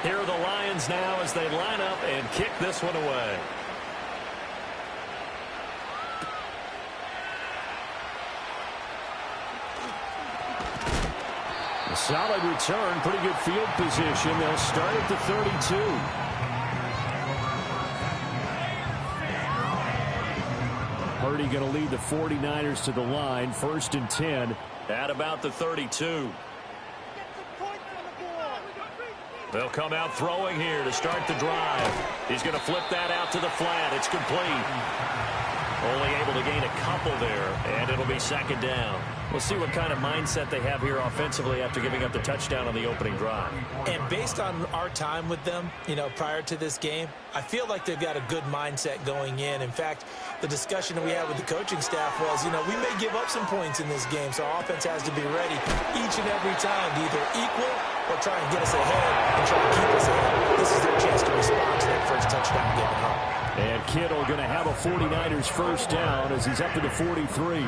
Here are the Lions now as they line up and kick this one away. A solid return, pretty good field position. They'll start at the 32. Purdy going to lead the 49ers to the line, 1st and 10 at about the 32. They'll come out throwing here to start the drive. He's going to flip that out to the flat. It's complete. Only able to gain a couple there, and it'll be 2nd down. We'll see what kind of mindset they have here offensively after giving up the touchdown on the opening drive. And based on our time with them, prior to this game, I feel like they've got a good mindset going in. In fact, the discussion that we had with the coaching staff was, we may give up some points in this game, so our offense has to be ready each and every time to either equal or try and get us ahead and try to keep us ahead. This is their chance to respond to that first touchdown given up. And Kittle going to have a 49ers first down as he's up to the 43.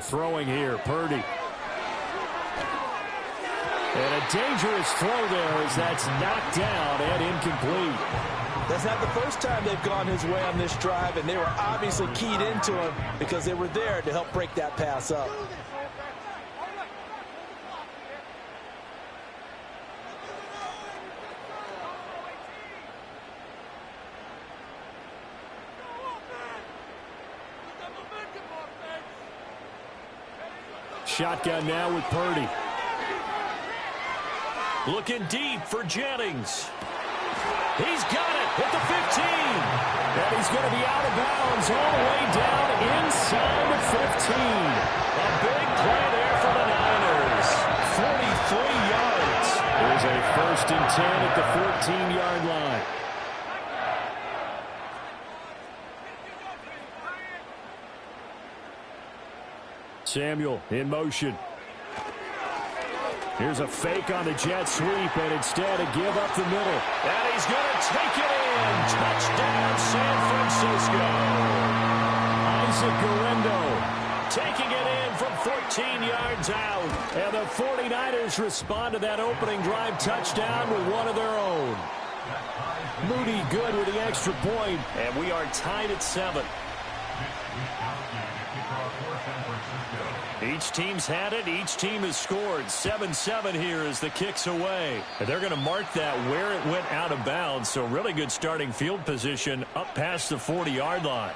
Throwing here, Purdy. And a dangerous throw there as that's knocked down and incomplete. That's not the first time they've gone his way on this drive, and they were obviously keyed into him because they were there to help break that pass up. Shotgun now with Purdy. Looking deep for Jennings. He's got it at the 15. And he's going to be out of bounds all the way down inside the 15. A big play there for the Niners. 43 yards. There's a 1st and 10 at the 14-yard line. Samuel in motion. Here's a fake on the jet sweep, and instead a give up the middle. And he's going to take it in. Touchdown, San Francisco. Isaac Guerrero taking it in from 14 yards out. And the 49ers respond to that opening drive touchdown with one of their own. Moody good with the extra point, and we are tied at 7. Each team's had it. Each team has scored. 7-7 here as the kick's away. And they're going to mark that where it went out of bounds. So really good starting field position up past the 40-yard line.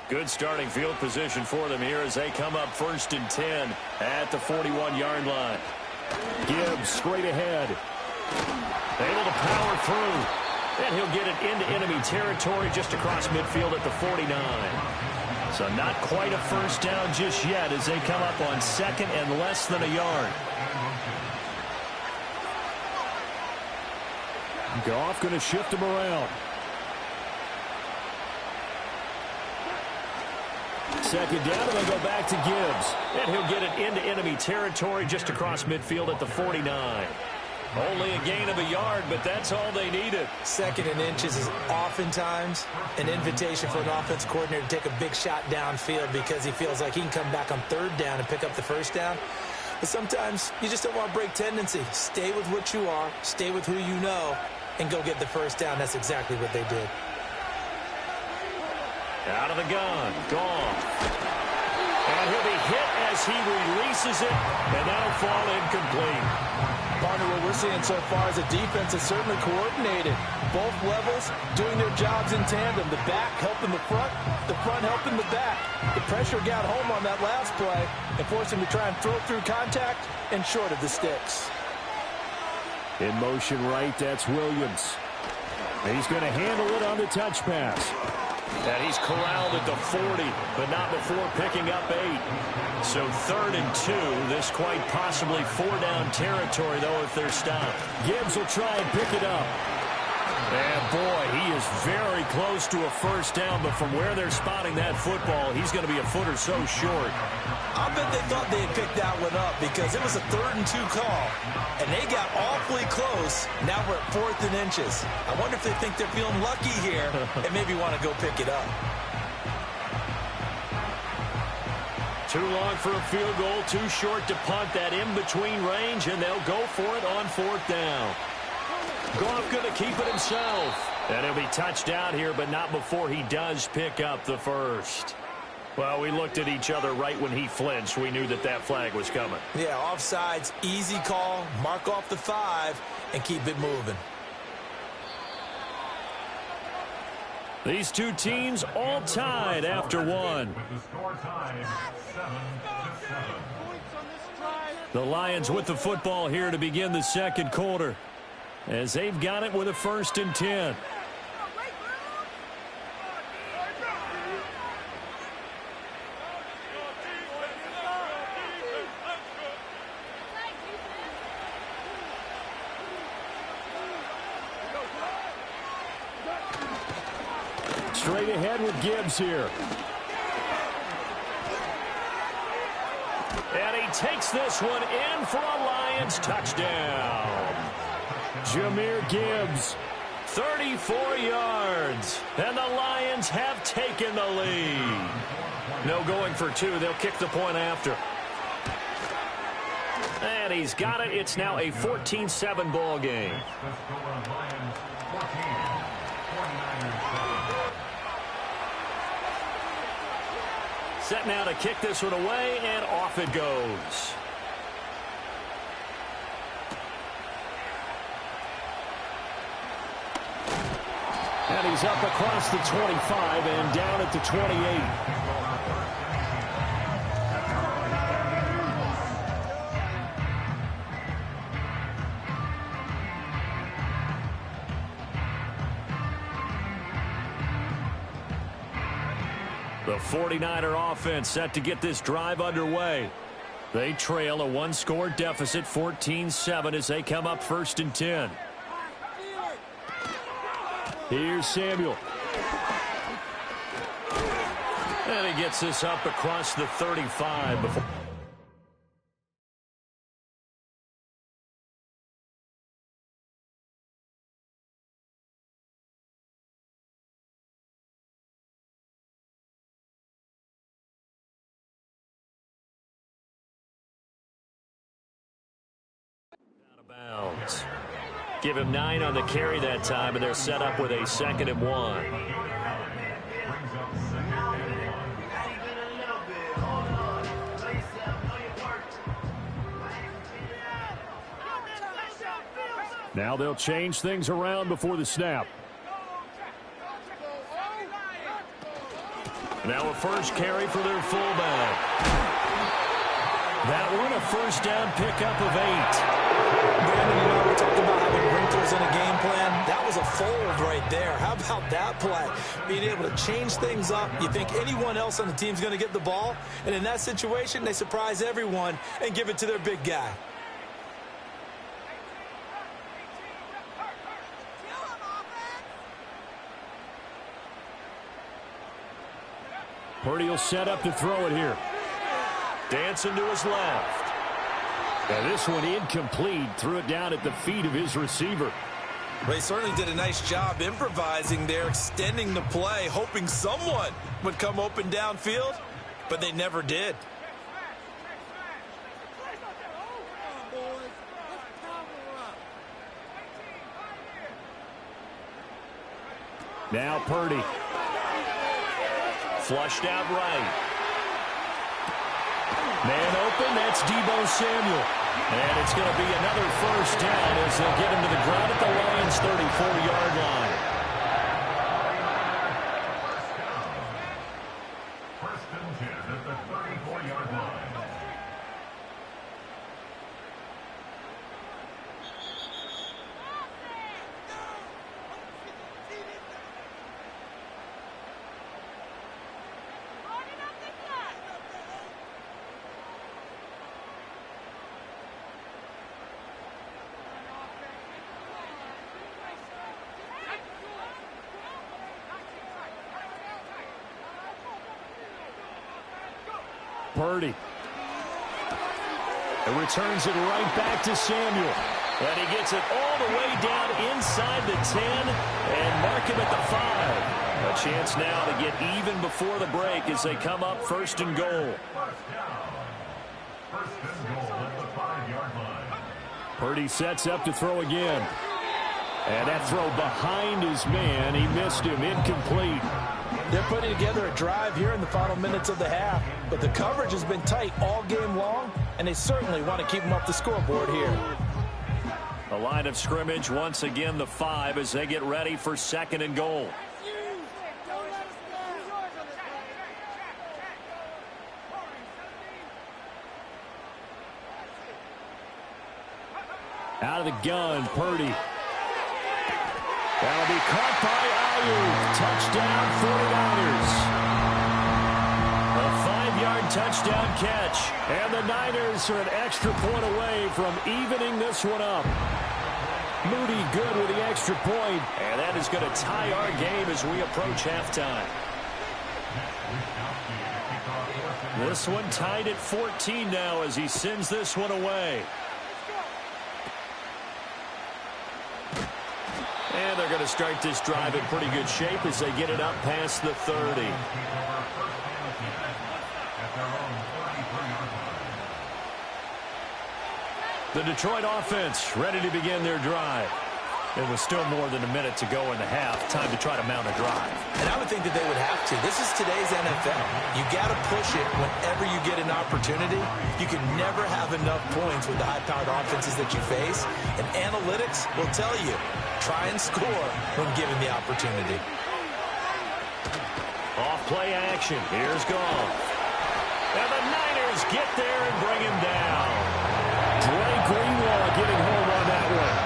Good starting field position for them here as they come up 1st and 10 at the 41-yard line. Gibbs straight ahead. Able to power through. And he'll get it into enemy territory just across midfield at the 49. So not quite a first down just yet as they come up on 2nd and less than a yard. Goff going to shift him around. 2nd down, and they'll go back to Gibbs. And he'll get it into enemy territory just across midfield at the 49. Only a gain of a yard, but that's all they needed. 2nd and inches is oftentimes an invitation for an offense coordinator to take a big shot downfield because he feels like he can come back on 3rd down and pick up the first down. But sometimes you just don't want to break tendency. Stay with what you are, stay with who you know, and go get the first down. That's exactly what they did. Out of the gun, Goff. And he'll be hit as he releases it, and that'll fall incomplete. Partner, what we're seeing so far is the defense is certainly coordinated. Both levels doing their jobs in tandem. The back helping the front helping the back. The pressure got home on that last play and forced him to try and throw through contact and short of the sticks. In motion right, that's Williams. He's going to handle it on the touch pass. And he's corralled at the 40, but not before picking up 8. So 3rd and 2. This quite possibly 4-down territory, though, if they're stopped. Gibbs will try and pick it up. And, boy, he is very close to a first down, but from where they're spotting that football, he's going to be a foot or so short. I bet they thought they had picked that one up because it was a 3rd and 2 call, and they got awfully close. Now we're at 4th and inches. I wonder if they think they're feeling lucky here and maybe want to go pick it up. Too long for a field goal, too short to punt that in-between range, and they'll go for it on 4th down. Goff going to keep it himself. And he'll be touched out here, but not before he does pick up the first. Well, we looked at each other right when he flinched. We knew that that flag was coming. Yeah, offsides, easy call, mark off the 5, and keep it moving. These two teams all tied after one. The Lions with the football here to begin the second quarter, as they've got it with a 1st and 10. Straight ahead with Gibbs here. And he takes this one in for a Lions touchdown. Jahmyr Gibbs, 34 yards. And the Lions have taken the lead. No going for 2. They'll kick the point after. And he's got it. It's now a 14-7 ball game. Set now to kick this one away, and off it goes. And he's up across the 25 and down at the 28. The 49er offense set to get this drive underway. They trail a 1-score deficit, 14-7, as they come up 1st and 10. Here's Samuel. And he gets this up across the 35 before. Bounds. Give him 9 on the carry that time, and they're set up with a 2nd and 1. Now they'll change things around before the snap. Now a first carry for their fullback. That one a 1st down pickup of 8. Brandon, you know, we talked about having wrinkles in a game plan. That was a fold right there. How about that play? Being able to change things up. You think anyone else on the team's going to get the ball, and in that situation, they surprise everyone and give it to their big guy. Purdy will set up to throw it here. Dancing to his left. And this one incomplete. Threw it down at the feet of his receiver. They certainly did a nice job improvising there, extending the play, hoping someone would come open downfield, but they never did. Now Purdy. Flushed out right. Man open, that's Deebo Samuel. And it's going to be another 1st down as they'll get him to the ground at the Lions' 34-yard line. First and 10 at the 34-yard line. Purdy. And returns it right back to Samuel. And he gets it all the way down inside the 10 and mark him at the 5. A chance now to get even before the break as they come up 1st and goal. First and goal at the 5-yard line. Purdy sets up to throw again. And that throw behind his man. He missed him. Incomplete. They're putting together a drive here in the final minutes of the half. But the coverage has been tight all game long, and they certainly want to keep them off the scoreboard here. The line of scrimmage, once again, the 5 as they get ready for 2nd and goal. Out of the gun, Purdy. That'll be caught by Ayuk. Touchdown, 49ers. A 5-yard touchdown catch. And the Niners are an extra point away from evening this one up. Moody good with the extra point. And that is going to tie our game as we approach halftime. This one tied at 14 now as he sends this one away. And they're going to start this drive in pretty good shape as they get it up past the 30. The Detroit offense ready to begin their drive. It was still more than a minute to go in the half. Time to try to mount a drive. And I would think that they would have to. This is today's NFL. You got to push it whenever you get an opportunity. You can never have enough points with the high-powered offenses that you face. And analytics will tell you, try and score when given the opportunity. Off play action. Here's Goff. And the Niners get there and bring him down. Dre Greenlaw getting home on that one.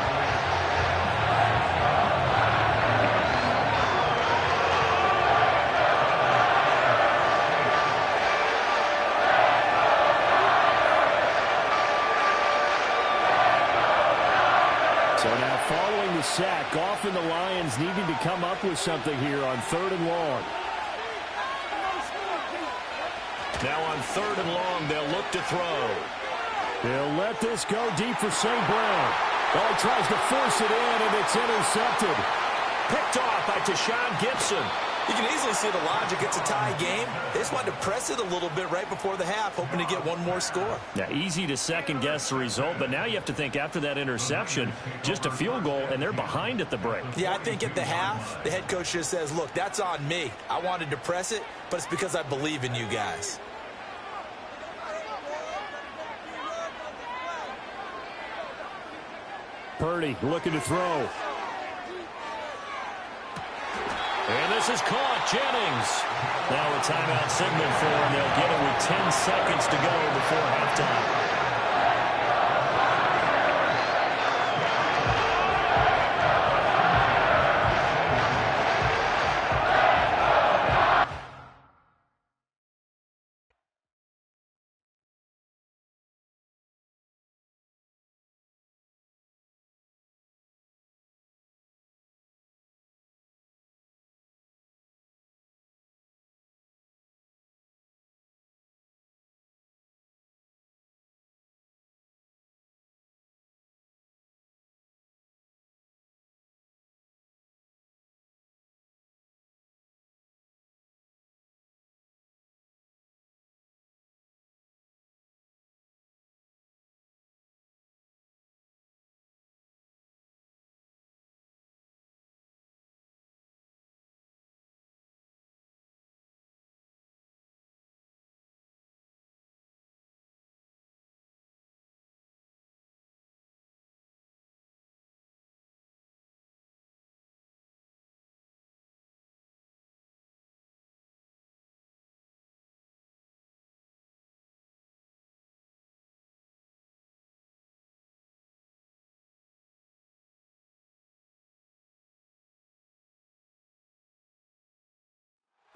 So now following the sack, Goff and the Lions needing to come up with something here on 3rd and long. Now on 3rd and long, they'll look to throw. They'll let this go deep for St. Brown. Oh, he tries to force it in, and it's intercepted. Picked off by Tashawn Gibson. You can easily see the logic. It's a tie game. They just wanted to press it a little bit right before the half, hoping to get one more score. Yeah, easy to second-guess the result, but now you have to think after that interception, just a field goal, and they're behind at the break. Yeah, I think at the half, the head coach just says, look, that's on me. I wanted to press it, but it's because I believe in you guys. Purdy looking to throw. And this is caught. Jennings. Now a timeout signal for him. They'll get it with 10 seconds to go before halftime.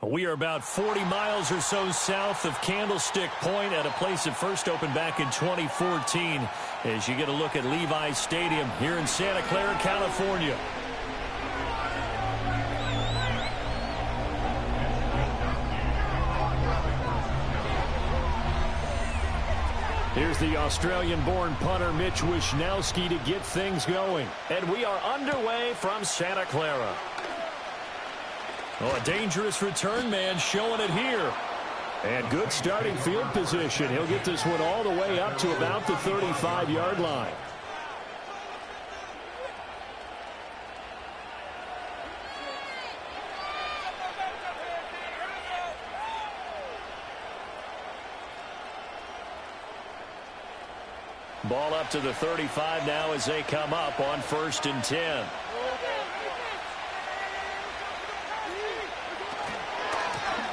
We are about 40 miles or so south of Candlestick Point at a place that first opened back in 2014 as you get a look at Levi's Stadium here in Santa Clara, California. Here's the Australian-born punter Mitch Wishnowsky to get things going. And we are underway from Santa Clara. Oh, a dangerous return man showing it here. And good starting field position. He'll get this one all the way up to about the 35-yard line. Ball up to the 35 now as they come up on 1st and 10.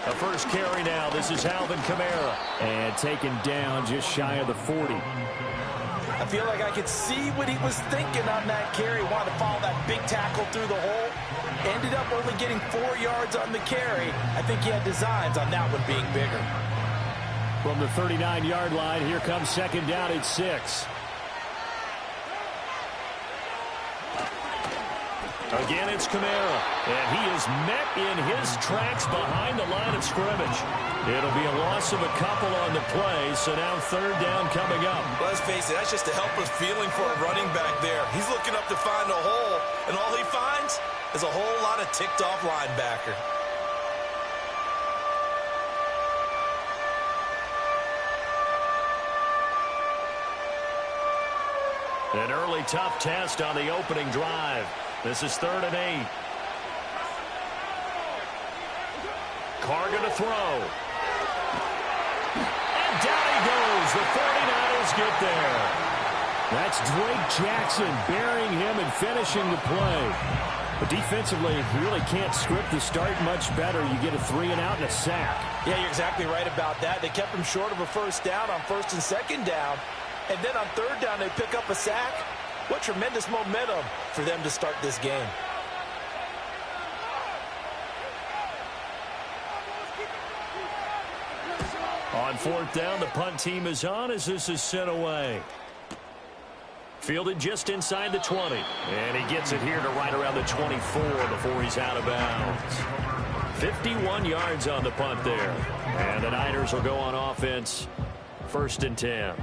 A first carry now. This is Alvin Kamara. And taken down just shy of the 40. I feel like I could see what he was thinking on that carry. Wanted to follow that big tackle through the hole. Ended up only getting 4 yards on the carry. I think he had designs on that one being bigger. From the 39-yard line, here comes 2nd down at 6. Again, it's Kamara, and he is met in his tracks behind the line of scrimmage. It'll be a loss of a couple on the play, so now 3rd down coming up. Let's face it, that's just a helpless feeling for a running back there. He's looking up to find a hole, and all he finds is a whole lot of ticked-off linebacker. An early tough test on the opening drive. This is 3rd and 8. Carr going to throw. And down he goes. The 49ers get there. That's Drake Jackson burying him and finishing the play. But defensively, you really can't script the start much better. You get a 3-and-out and a sack. Yeah, you're exactly right about that. They kept him short of a 1st down on 1st and 2nd down. And then on 3rd down, they pick up a sack. What tremendous momentum for them to start this game. On 4th down, the punt team is on as this is sent away. Fielded just inside the 20. And he gets it here to right around the 24 before he's out of bounds. 51 yards on the punt there. And the Niners will go on offense. 1st and 10.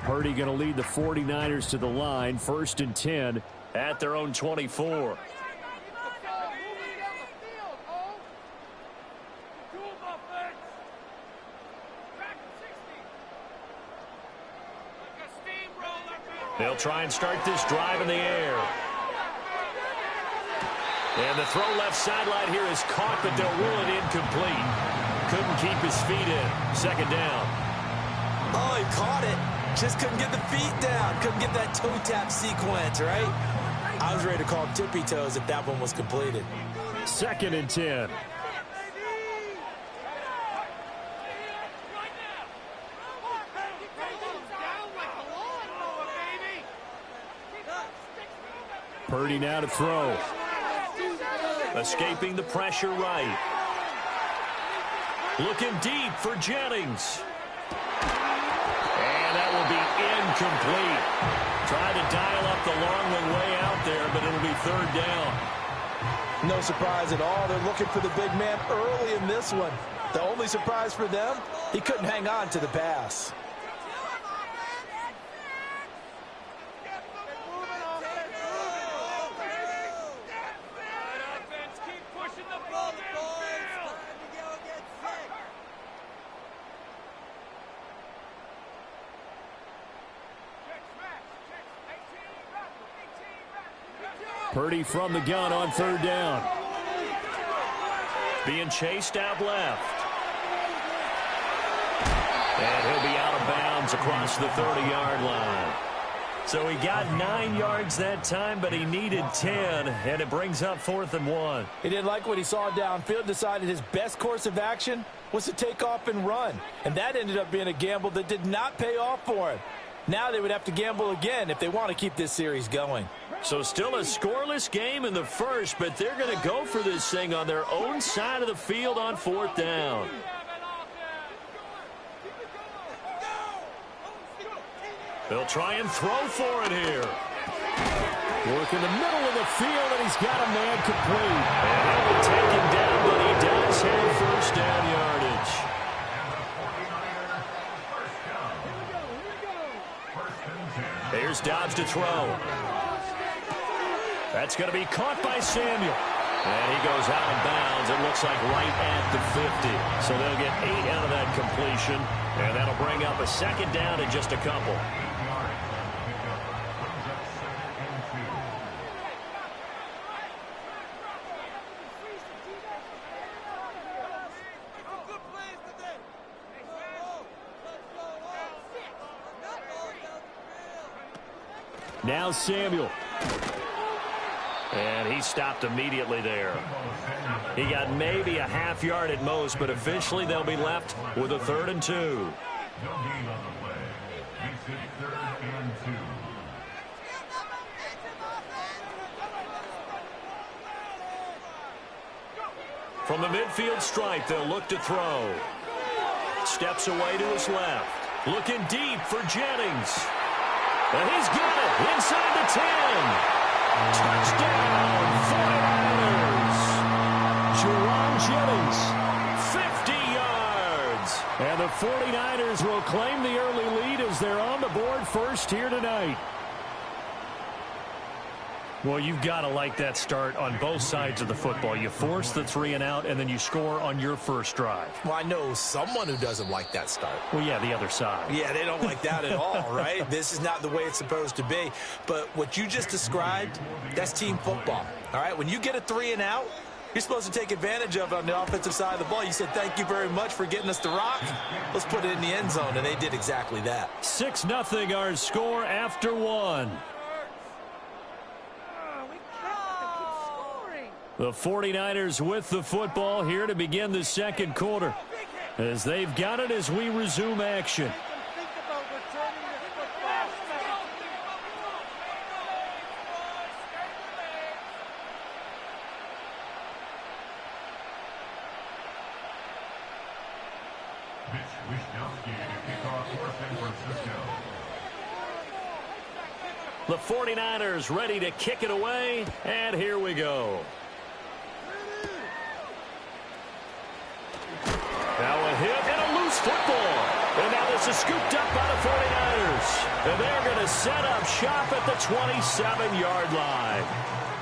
Purdy going to lead the 49ers to the line. 1st and 10 at their own 24. They'll try and start this drive in the air. And the throw left sideline here is caught, but they'll rule it incomplete. Couldn't keep his feet in. 2nd down. Oh, he caught it. Just couldn't get the feet down. Couldn't get that toe tap sequence, right? I was ready to call tippy toes if that one was completed. 2nd and 10. Purdy now to throw. Escaping the pressure right. Looking deep for Jennings. And that will be incomplete. Tried to dial up the long one way out there, but it'll be 3rd down. No surprise at all. They're looking for the big man early in this one. The only surprise for them, he couldn't hang on to the pass. Purdy from the gun on 3rd down. Being chased out left. And he'll be out of bounds across the 30-yard line. So he got 9 yards that time, but he needed 10, and it brings up 4th and 1. He didn't like what he saw downfield, decided his best course of action was to take off and run. And that ended up being a gamble that did not pay off for him. Now they would have to gamble again if they want to keep this series going. So still a scoreless game in the first, but they're going to go for this thing on their own side of the field on 4th down. They'll try and throw for it here. Work in the middle of the field, and he's got a man complete. And he'll be taken down, but he does have first down yardage. Here's Dobbs to throw. That's going to be caught by Samuel. And he goes out of bounds, it looks like right at the 50. So they'll get 8 out of that completion, and that'll bring up a second down in just a couple. Now Samuel. And he stopped immediately there. He got maybe a half yard at most, but officially they'll be left with a 3rd and 2. No gain on the play. Makes it 3rd and 2. From the midfield stripe, they'll look to throw. Steps away to his left. Looking deep for Jennings. And he's got it inside the 10. Touchdown, 49ers. Jerron Jennings. 50 yards. And the 49ers will claim the early lead as they're on the board first here tonight. Well, you've got to like that start on both sides of the football. You force the 3 and out, and then you score on your first drive. Well, I know someone who doesn't like that start. Well, yeah, the other side. Yeah, they don't like that at all, right? This is not the way it's supposed to be. But what you just described, that's team football, all right? When you get a 3 and out, you're supposed to take advantage of it on the offensive side of the ball. You said, thank you very much for getting us the rock. Let's put it in the end zone, and they did exactly that. 6-0 our score after 1. The 49ers with the football here to begin the second quarter, as they've got it as we resume action. The 49ers ready to kick it away, and here we go. Now a hit and a loose football. And now this is scooped up by the 49ers. And they're going to set up shop at the 27-yard line.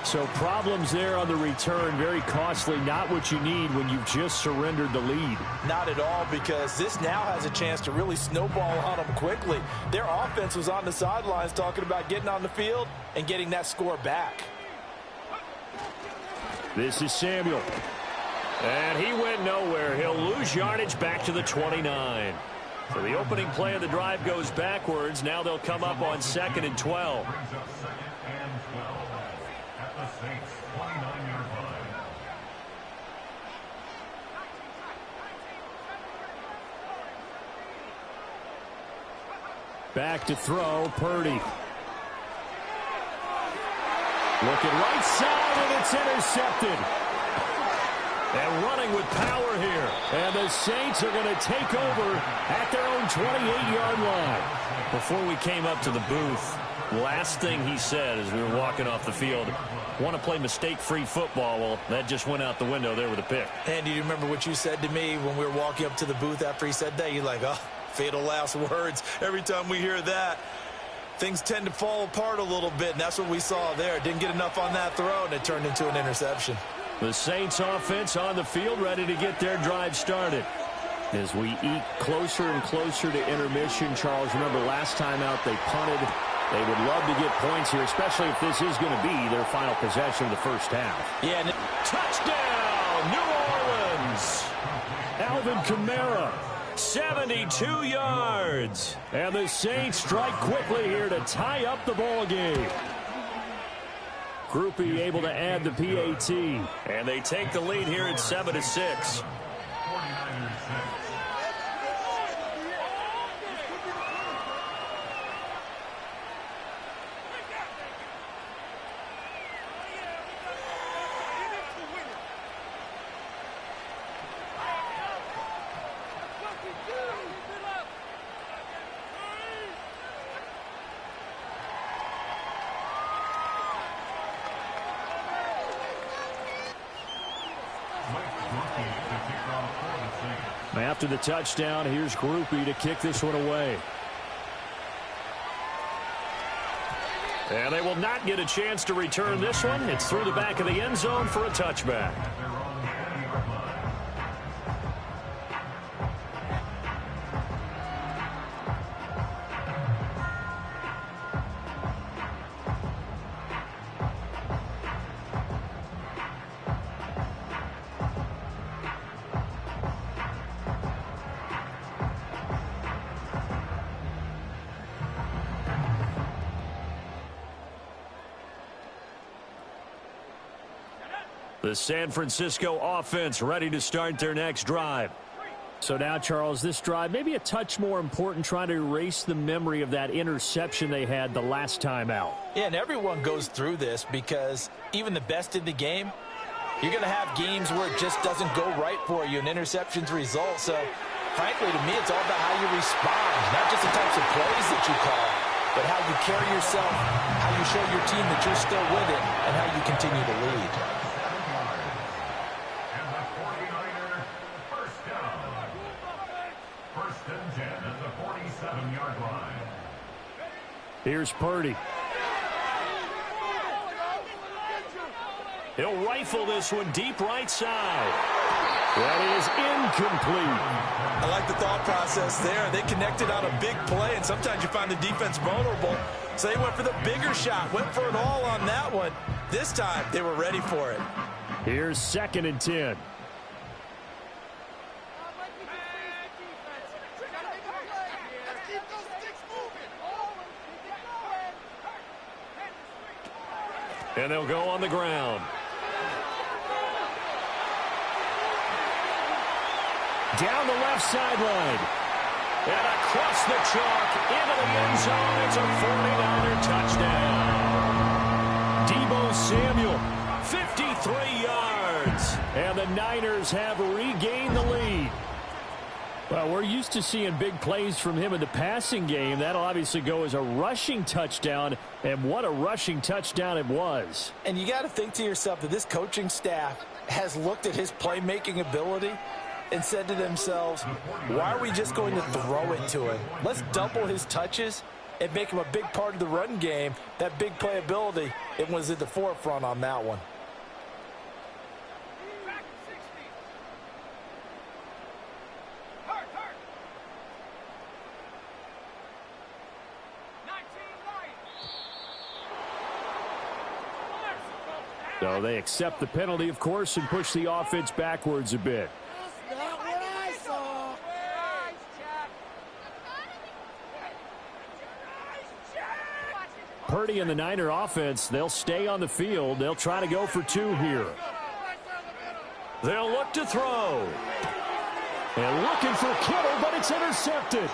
So problems there on the return, very costly, not what you need when you've just surrendered the lead. Not at all, because this now has a chance to really snowball on them quickly. Their offense was on the sidelines talking about getting on the field and getting that score back. This is Samuel. And he went nowhere. He'll lose yardage back to the 29. So the opening play of the drive goes backwards. Now they'll come up on 2nd and 12. Back to throw, Purdy. Looking right side, and it's intercepted. And running with power here. And the Saints are going to take over at their own 28-yard line. Before we came up to the booth, last thing he said as we were walking off the field, want to play mistake-free football. Well, that just went out the window there with a pick. And do you remember what you said to me when we were walking up to the booth after he said that? You're like, oh, fatal last words. Every time we hear that, things tend to fall apart a little bit, and that's what we saw there. Didn't get enough on that throw, and it turned into an interception. The Saints offense on the field ready to get their drive started. As we eke closer and closer to intermission, Charles, remember last time out they punted. They would love to get points here, especially if this is going to be their final possession of the first half. Yeah. Touchdown, New Orleans. Alvin Kamara. 72 yards. And the Saints strike quickly here to tie up the ball game. Groupie able to add the PAT. And they take the lead here at 7-6. After the touchdown, here's Groupie to kick this one away. And they will not get a chance to return this one. It's through the back of the end zone for a touchback. The San Francisco offense ready to start their next drive. So now, Charles, this drive maybe a touch more important, trying to erase the memory of that interception they had the last time out. Yeah, and everyone goes through this because even the best in the game, you're going to have games where it just doesn't go right for you, and interceptions result. So, frankly, to me, it's all about how you respond, not just the types of plays that you call, but how you carry yourself, how you show your team that you're still with it, and how you continue to lead. Here's Purdy. He'll rifle this one deep right side. That is incomplete. I like the thought process there. They connected on a big play, and sometimes you find the defense vulnerable. So they went for the bigger shot, went for it all on that one. This time, they were ready for it. Here's 2nd and 10. And they'll go on the ground. Down the left sideline. And across the chalk into the end zone. It's a 49er touchdown. Deebo Samuel, 53 yards. and the Niners have regained the lead. Well, we're used to seeing big plays from him in the passing game. That'll obviously go as a rushing touchdown, and what a rushing touchdown it was. And you got to think to yourself that this coaching staff has looked at his playmaking ability and said to themselves, why are we just going to throw it to him? Let's double his touches and make him a big part of the run game. That big playability, it was at the forefront on that one. So they accept the penalty, of course, and push the offense backwards a bit. Purdy and the Niner offense, they'll stay on the field. They'll try to go for 2 here. They'll look to throw. And looking for Kittle, but it's intercepted.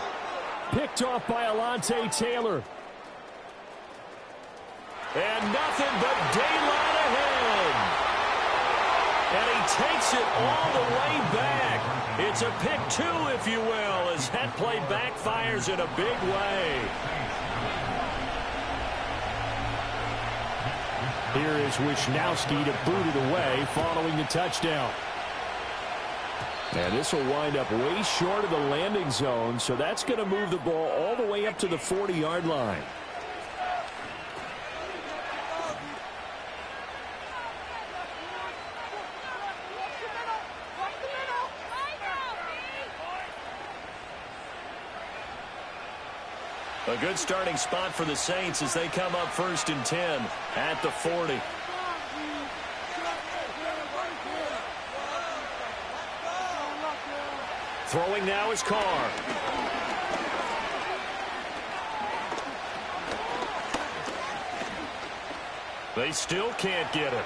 Picked off by Alontae Taylor. And nothing but daylight ahead. And he takes it all the way back. It's a pick 2, if you will, as that play backfires in a big way. Here is Wisnowski to boot it away following the touchdown. And this will wind up way short of the landing zone, so that's going to move the ball all the way up to the 40-yard line. A good starting spot for the Saints as they come up 1st and 10 at the 40. Throwing now is Carr. They still can't get it.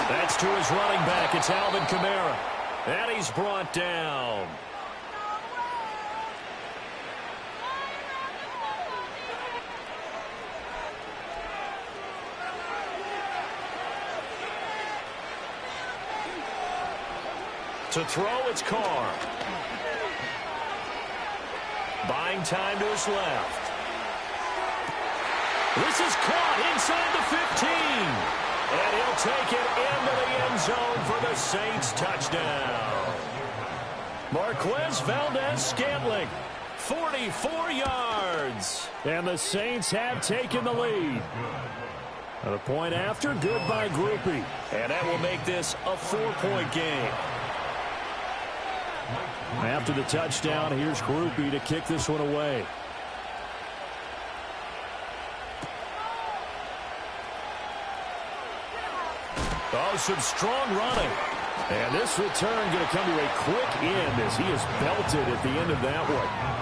That's to his running back. It's Alvin Kamara. And he's brought down. To throw, it's Carr. Buying time to his left. This is caught inside the 15. And he'll take it into the end end zone for the Saints touchdown. Marquez Valdez-Scantling, 44 yards. And the Saints have taken the lead. And a point after, good by Groupie. And that will make this a 4-point game. After the touchdown, here's Groupie to kick this one away. Oh, some strong running. And this return going to come to a quick end as he is belted at the end of that one.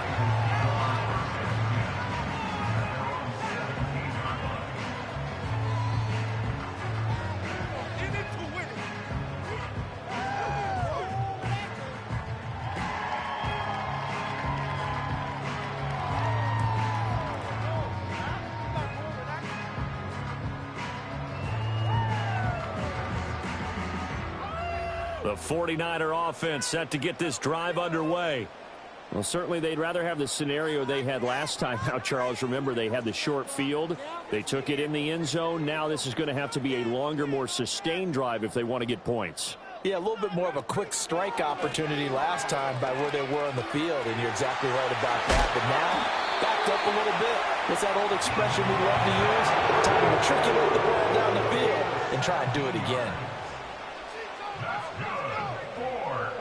The 49er offense set to get this drive underway. Well, certainly they'd rather have the scenario they had last time. Now, Charles, remember they had the short field. They took it in the end zone. Now this is going to have to be a longer, more sustained drive if they want to get points. Yeah, a little bit more of a quick strike opportunity last time by where they were on the field, and you're exactly right about that. But now, backed up a little bit. What's that old expression we love to use? Time to matriculate the ball down the field and try and do it again. That's good for a.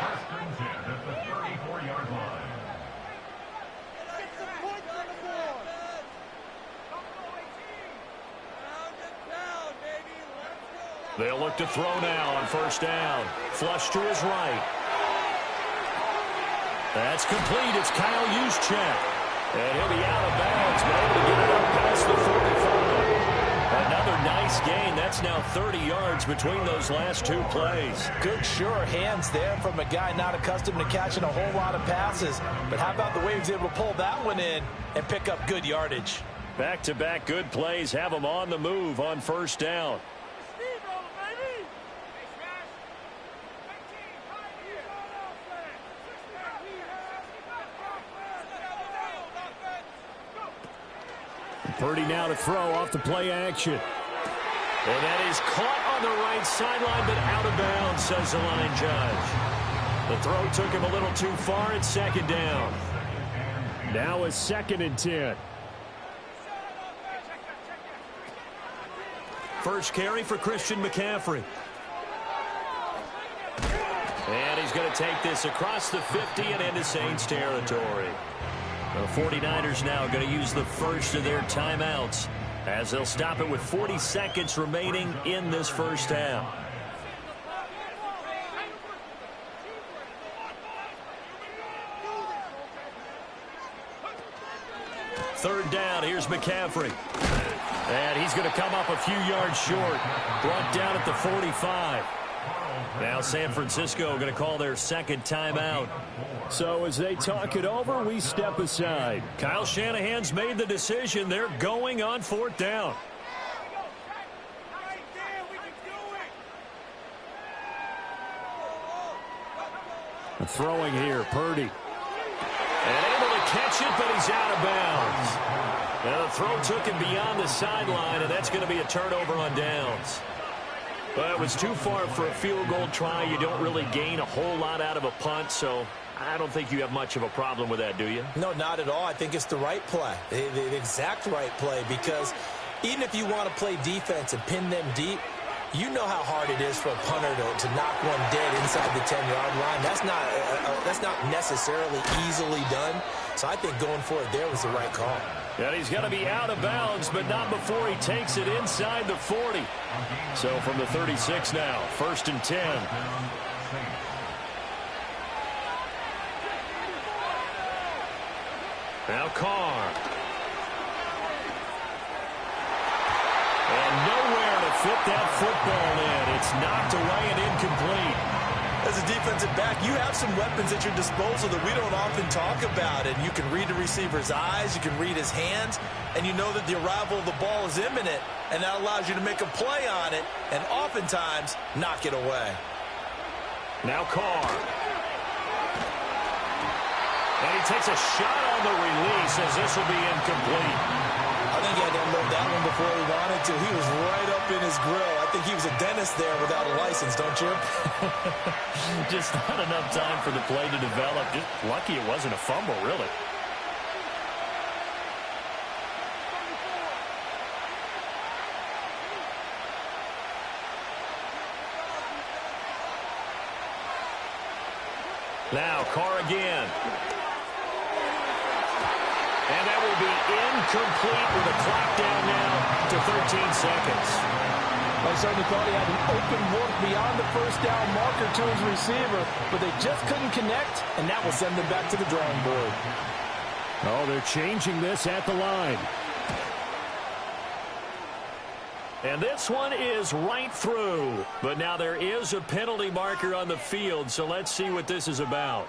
First and 10 at the 34-yard line. They'll look to throw now on first down. Flush to his right. That's complete. It's Kyle Juszczyk. And he'll be out of bounds, but able to get it up past the 45. Another nice gain. That's now 30 yards between those last two plays. Good, sure hands there from a guy not accustomed to catching a whole lot of passes. But how about the way he was able to pull that one in and pick up good yardage? Back-to-back good plays have them on the move on first down. Purdy now to throw off the play action. And that is caught on the right sideline, but out of bounds, says the line judge. The throw took him a little too far. It's second down. Now a 2nd and 10. First carry for Christian McCaffrey. And he's going to take this across the 50 and into Saints territory. The 49ers now going to use the first of their timeouts as they'll stop it with 40 seconds remaining in this first half. Third down, here's McCaffrey. And he's going to come up a few yards short. Brought down at the 45. Now San Francisco going to call their second timeout. So as they talk it over, we step aside. Kyle Shanahan's made the decision. They're going on fourth down. Throwing here, Purdy. And able to catch it, but he's out of bounds. Now the throw took him beyond the sideline, and that's going to be a turnover on downs. Well, it was too far for a field goal try. You don't really gain a whole lot out of a punt, so I don't think you have much of a problem with that, do you? No, not at all. I think it's the right play, the exact right play, because even if you want to play defense and pin them deep, you know how hard it is for a punter to knock one dead inside the 10-yard line. That's not necessarily easily done. So I think going for it there was the right call. And he's going to be out of bounds, but not before he takes it inside the 40. So from the 36 now, 1st and 10. Now Carr. And nowhere to fit that football in. It's knocked away and incomplete. As a defensive back, you have some weapons at your disposal that we don't often talk about. And you can read the receiver's eyes, you can read his hands, and you know that the arrival of the ball is imminent, and that allows you to make a play on it and oftentimes knock it away. Now Carr. And he takes a shot on the release as this will be incomplete. I think he had to unload that one before he wanted to. He was right up in his grill. I think he was a dentist there without a license, don't you? Just not enough time for the play to develop. Just lucky it wasn't a fumble, really. Now, Carr again. And that will be incomplete with a clock down now to 13 seconds. I certainly thought he had an open look beyond the first down marker to his receiver, but they just couldn't connect, and that will send them back to the drawing board. Oh, they're changing this at the line. And this one is right through. But now there is a penalty marker on the field, so let's see what this is about.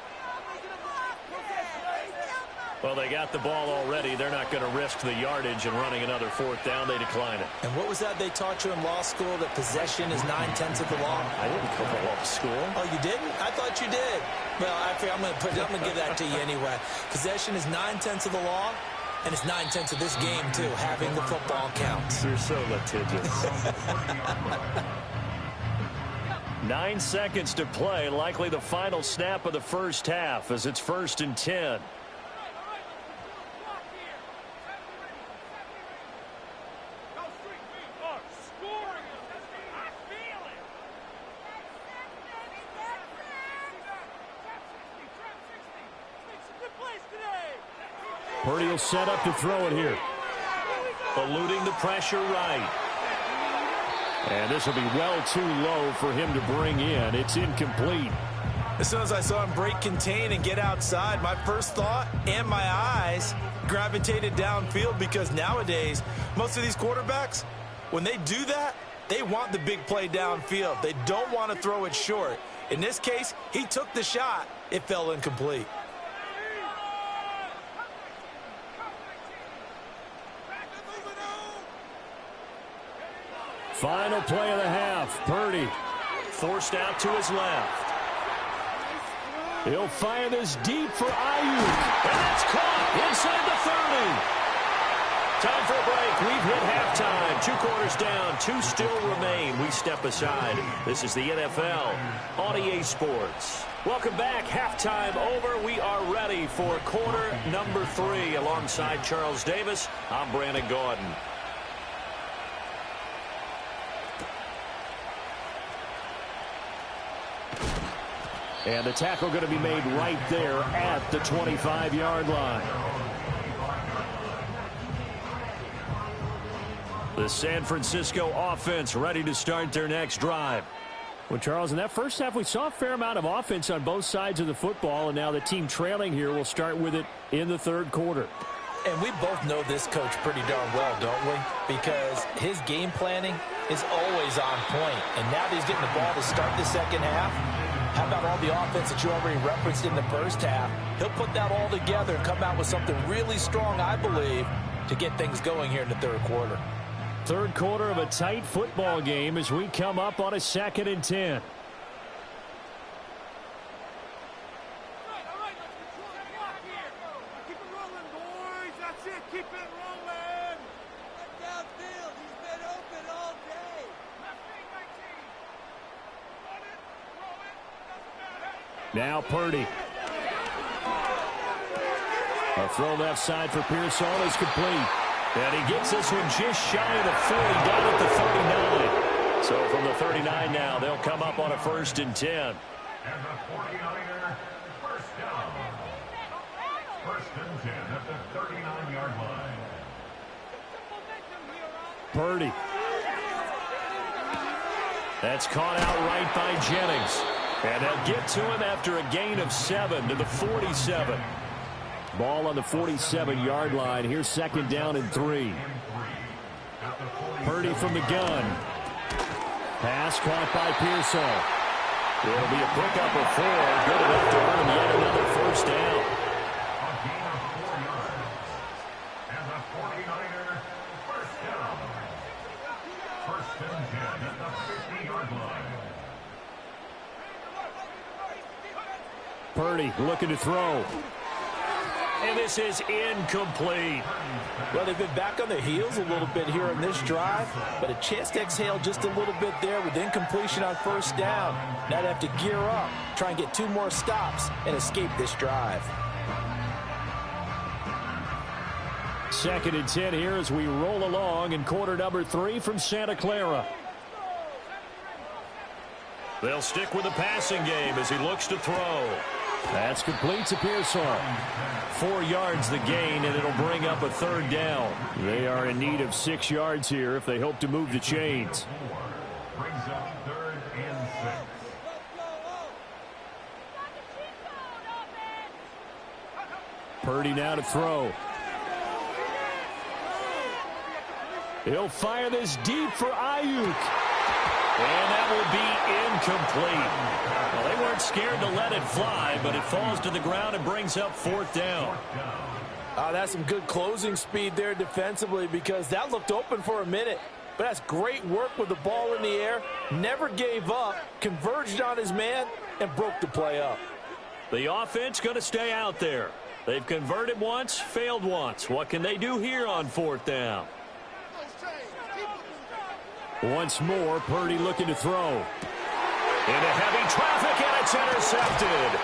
Well, they got the ball already. They're not going to risk the yardage and running another fourth down. They decline it. And what was that they taught you in law school, that possession is 9/10 of the law? I didn't go to law school. Oh, you didn't? I thought you did. Well, actually, I'm going to give that to you anyway. Possession is 9/10 of the law, and it's 9/10 of this game, too. Having the football counts. You're so litigious. 9 seconds to play. Likely the final snap of the first half as it's 1st and 10. Purdy will set up to throw it here. Eluding the pressure right. And this will be well too low for him to bring in. It's incomplete. As soon as I saw him break contain and get outside, my first thought and my eyes gravitated downfield, because nowadays, most of these quarterbacks, when they do that, they want the big play downfield. They don't want to throw it short. In this case, he took the shot. It fell incomplete. Final play of the half. Purdy Forced out to his left. He'll fire this deep for Ayuk. And that's caught inside the 30. Time for a break. We've hit halftime. 2 quarters down. 2 still remain. We step aside. This is the NFL on EA Sports. Welcome back. Halftime over. We are ready for quarter number 3. Alongside Charles Davis, I'm Brandon Gordon. And the tackle going to be made right there at the 25-yard line. The San Francisco offense ready to start their next drive. Well, Charles, in that first half, we saw a fair amount of offense on both sides of the football, and now the team trailing here will start with it in the third quarter. And we both know this coach pretty darn well, don't we? Because his game planning is always on point. And now that he's getting the ball to start the second half, how about all the offense that you already referenced in the first half? He'll put that all together and come out with something really strong, I believe, to get things going here in the third quarter. Third quarter of a tight football game as we come up on a 2nd and 10. Now Purdy. A throw left side for Pearsall is complete. And he gets this one just shy of the 40, down at the 39. So from the 39 now, they'll come up on a 1st and 10. And the 49er, first down. 1st and 10 at the 39-yard line. Purdy. That's caught out right by Jennings. And they'll get to him after a gain of 7 to the 47. Ball on the 47-yard line. Here's 2nd down and 3. Purdy from the gun. Pass caught by Pearsall. It'll be a pickup of 4. Good enough to earn yet another 1st down. A gain of 4 yards. And the 49er, first down. 1st and 10 at the 50-yard line. Purdy looking to throw. And this is incomplete. Well, they've been back on their heels a little bit here in this drive, but a chance to exhale just a little bit there with incompletion on first down. Now they have to gear up, try and get 2 more stops, and escape this drive. 2nd and 10 here as we roll along in quarter number 3 from Santa Clara. They'll stick with the passing game as he looks to throw. That's complete to Pearsall. 4 yards the gain, and it'll bring up a 3rd down. They are in need of 6 yards here if they hope to move the chains. Brings up 3rd and 6. Purdy now to throw. He'll fire this deep for Ayuk. And that will be incomplete. Well, they weren't scared to let it fly, but it falls to the ground and brings up 4th down. That's some good closing speed there defensively because that looked open for a minute. But that's great work with the ball in the air. Never gave up, converged on his man, and broke the play up. The offense going to stay out there. They've converted once, failed once. What can they do here on 4th down? Once more, Purdy looking to throw. Into heavy traffic, and it's intercepted.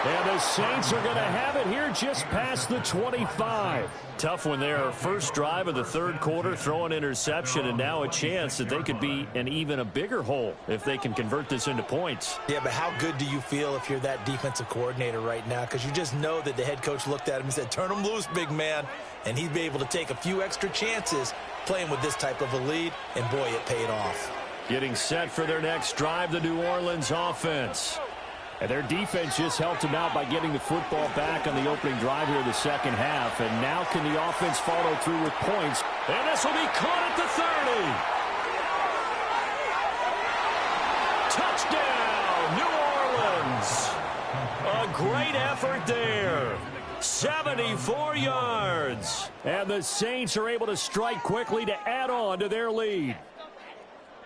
And the Saints are going to have it here just past the 25. Tough when they're first drive of the 3rd quarter, throw an interception, and now a chance that they could be in even a bigger hole if they can convert this into points. Yeah, but how good do you feel if you're that defensive coordinator right now? Because you just know that the head coach looked at him and said, turn him loose, big man. And he'd be able to take a few extra chances playing with this type of a lead, and boy, it paid off. Getting set for their next drive, the New Orleans offense. And their defense just helped them out by getting the football back on the opening drive here in the second half. And now can the offense follow through with points? And this will be caught at the 30. Touchdown, New Orleans. A great effort there. 74 yards. And the Saints are able to strike quickly to add on to their lead.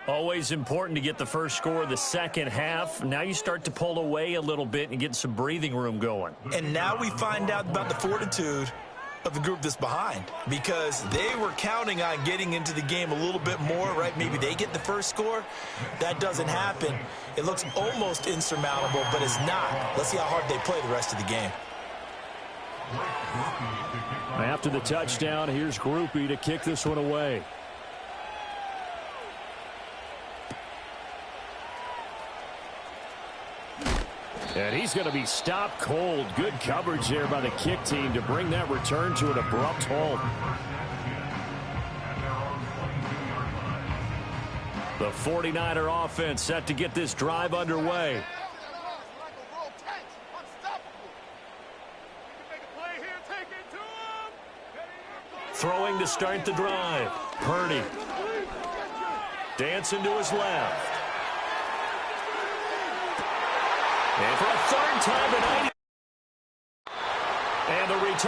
Always important to get the first score of the second half. Now you start to pull away a little bit and get some breathing room going. And now we find out about the fortitude of the group that's behind, because they were counting on getting into the game a little bit more, right? Maybe they get the first score. That doesn't happen. It looks almost insurmountable, but it's not. Let's see how hard they play the rest of the game. After the touchdown, here's Groupie to kick this one away. And he's going to be stopped cold. Good coverage there by the kick team to bring that return to an abrupt halt. The 49er offense set to get this drive underway. Throwing to start the drive. Purdy. Dancing to his left. And for a 3rd time tonight. And the return.